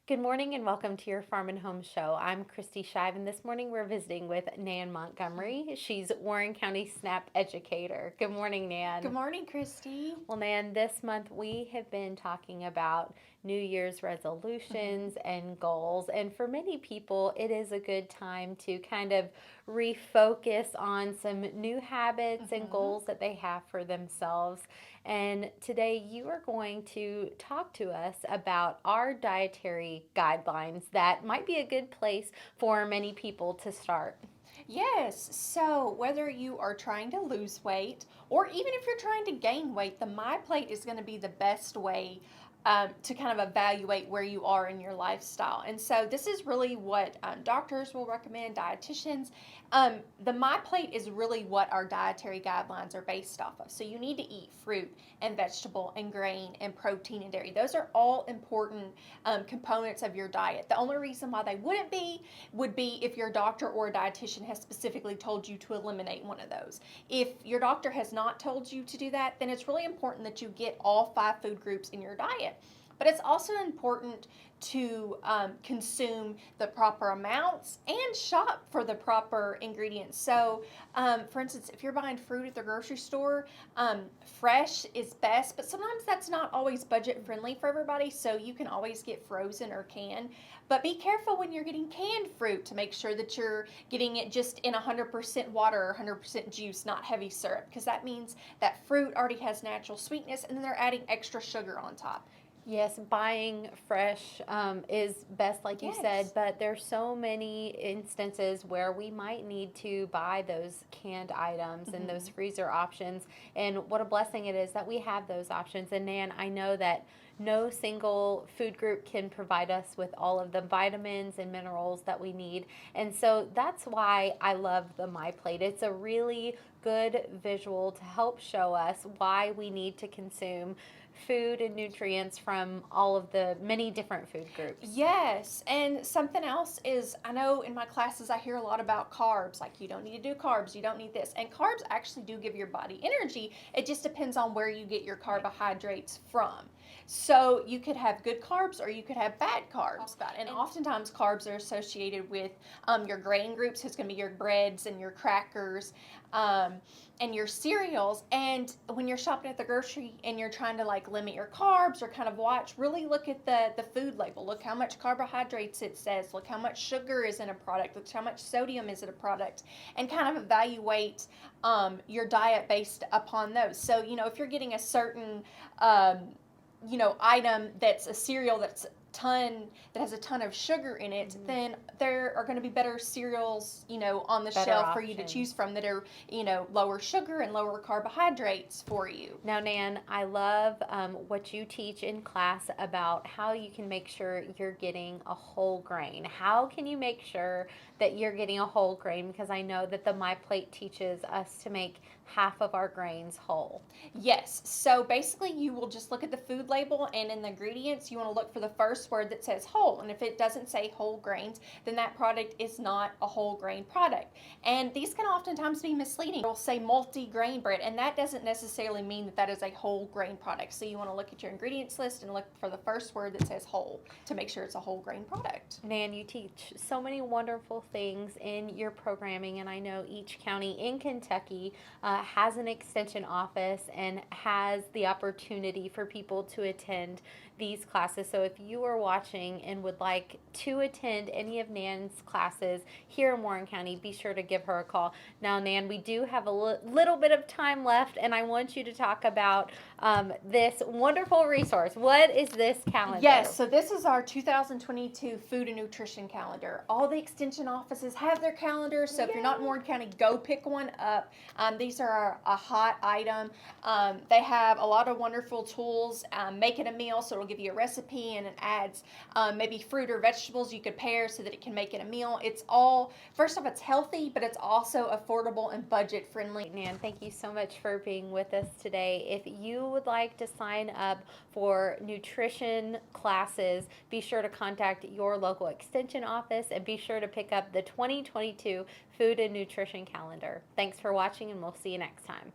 Good morning and welcome to your Farm and Home Show. I'm Kristi Shive, and this morning we're visiting with Nan Montgomery. She's Warren County SNAP Educator. Good morning, Nan. Good morning, Kristi. Well, Nan, this month we have been talking about New Year's resolutions and goals, and for many people, it is a good time to kind of refocus on some new habits and goals that they have for themselves. And today you are going to talk to us about our dietary guidelines that might be a good place for many people to start. Yes, so whether you are trying to lose weight or even if you're trying to gain weight, the MyPlate is going to be the best way to kind of evaluate where you are in your lifestyle. And so this is really what doctors will recommend, dietitians. The MyPlate is really what our dietary guidelines are based off of. So you need to eat fruit and vegetable and grain and protein and dairy. Those are all important components of your diet. The only reason why they wouldn't be would be if your doctor or a dietitian has specifically told you to eliminate one of those. If your doctor has not told you to do that, then it's really important that you get all 5 food groups in your diet. But it's also important to consume the proper amounts and shop for the proper ingredients. So, for instance, if you're buying fruit at the grocery store, fresh is best, but sometimes that's not always budget friendly for everybody, so you can always get frozen or canned. But be careful when you're getting canned fruit to make sure that you're getting it just in 100% water or 100% juice, not heavy syrup, because that means that fruit already has natural sweetness and then they're adding extra sugar on top. Yes, buying fresh is best, like you said, but there's so many instances where we might need to buy those canned items and those freezer options. And what a blessing it is that we have those options. And Nan, I know that no single food group can provide us with all of the vitamins and minerals that we need. And so that's why I love the MyPlate. It's a really good visual to help show us why we need to consume food and nutrients from all of the many different food groups. Yes, and something else is I know in my classes I hear a lot about carbs, like you don't need to do carbs, you don't need this. And carbs actually do give your body energy. It just depends on where you get your carbohydrates from. So you could have good carbs or you could have bad carbs. And oftentimes carbs are associated with your grain groups. So it's going to be your breads and your crackers and your cereals. And when you're shopping at the grocery and you're trying to like limit your carbs or kind of watch, really look at the food label. Look how much carbohydrates it says. Look how much sugar is in a product. Look how much sodium is in a product. And kind of evaluate your diet based upon those. So, if you're getting a certain item that's a cereal that has a ton of sugar in it, then there are going to be better cereals, on the shelf for you to choose from that are, lower sugar and lower carbohydrates for you. Now, Nan, I love what you teach in class about how you can make sure you're getting a whole grain. How can you make sure that you're getting a whole grain? Because I know that the MyPlate teaches us to make half of our grains whole. Yes. So basically you will just look at the food label, and in the ingredients you want to look for the first word that says whole. And if it doesn't say whole grains, then that product is not a whole grain product. And these can oftentimes be misleading. It'll say multi-grain bread, and that doesn't necessarily mean that that is a whole grain product. So you want to look at your ingredients list and look for the first word that says whole to make sure it's a whole grain product. Nan, you teach so many wonderful things in your programming, and I know each county in Kentucky has an extension office and has the opportunity for people to attend these classes. So if you are watching and would like to attend any of Nan's classes here in Warren County, be sure to give her a call. Now, Nan, we do have a little bit of time left, and I want you to talk about this wonderful resource. What is this calendar? Yes, so this is our 2022 food and nutrition calendar. All the extension offices have their calendars, so if you're not in Warren County, go pick one up. These are a hot item. They have a lot of wonderful tools. Make it a meal, so it'll give you a recipe, and it adds maybe fruit or vegetables you could pair so that it can make it a meal. It's all, first off, it's healthy, but it's also affordable and budget friendly. Nan, thank you so much for being with us today. If you would like to sign up for nutrition classes, be sure to contact your local extension office and be sure to pick up the 2022 Food and Nutrition Calendar. Thanks for watching, and we'll see you next time.